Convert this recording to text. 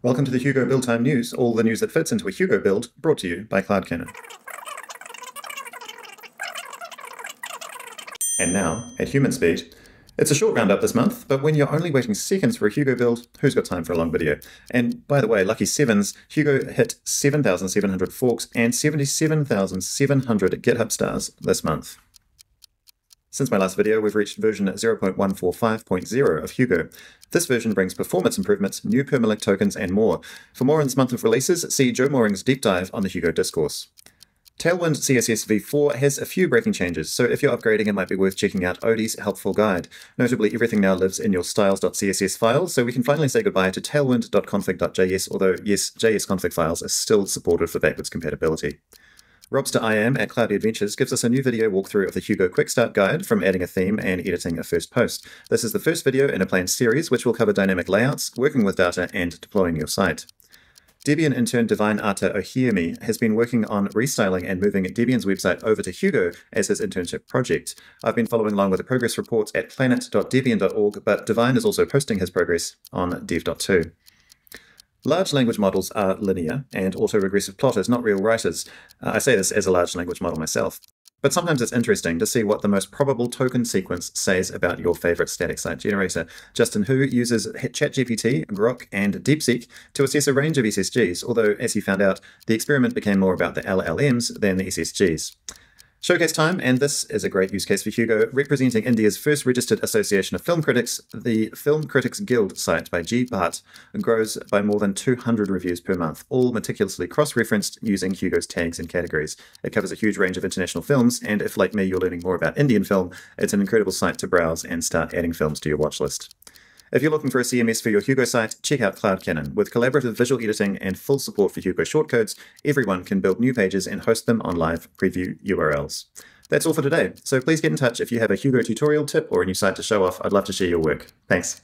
Welcome to the Hugo Build Time news, all the news that fits into a Hugo build, brought to you by CloudCannon. And now, at human speed, it's a short roundup this month, but when you're only waiting seconds for a Hugo build, who's got time for a long video? And by the way, lucky sevens, Hugo hit 7,700 forks and 77,700 GitHub stars this month. Since my last video, we've reached version 0.145.0 of Hugo. This version brings performance improvements, new permalink tokens, and more. For more on this month of releases, see Joe Mooring's deep dive on the Hugo discourse. Tailwind CSS v4 has a few breaking changes, so if you're upgrading, it might be worth checking out Odie's helpful guide. Notably, everything now lives in your styles.css file, so we can finally say goodbye to tailwind.config.js, although yes, JS config files are still supported for backwards compatibility. Robster I Am at Cloudy Adventures gives us a new video walkthrough of the Hugo Quick Start Guide from adding a theme and editing a first post. This is the first video in a planned series which will cover dynamic layouts, working with data, and deploying your site. Debian intern Divine Ata Ohiemi has been working on restyling and moving Debian's website over to Hugo as his internship project. I've been following along with the progress reports at planet.debian.org, but Divine is also posting his progress on dev.to. Large language models are linear, and autoregressive plotters, not real writers. I say this as a large language model myself. But sometimes it's interesting to see what the most probable token sequence says about your favorite static site generator. Justin Hu uses ChatGPT, Grok, and DeepSeek to assess a range of SSGs, although, as he found out, the experiment became more about the LLMs than the SSGs. Showcase time, and this is a great use case for Hugo, representing India's first registered association of film critics. The Film Critics Guild site by G. Bhatt grows by more than 200 reviews per month, all meticulously cross-referenced using Hugo's tags and categories. It covers a huge range of international films, and if, like me, you're learning more about Indian film, it's an incredible site to browse and start adding films to your watch list. If you're looking for a CMS for your Hugo site, check out CloudCannon. With collaborative visual editing and full support for Hugo shortcodes, everyone can build new pages and host them on live preview URLs. That's all for today, so please get in touch if you have a Hugo tutorial tip or a new site to show off. I'd love to share your work. Thanks.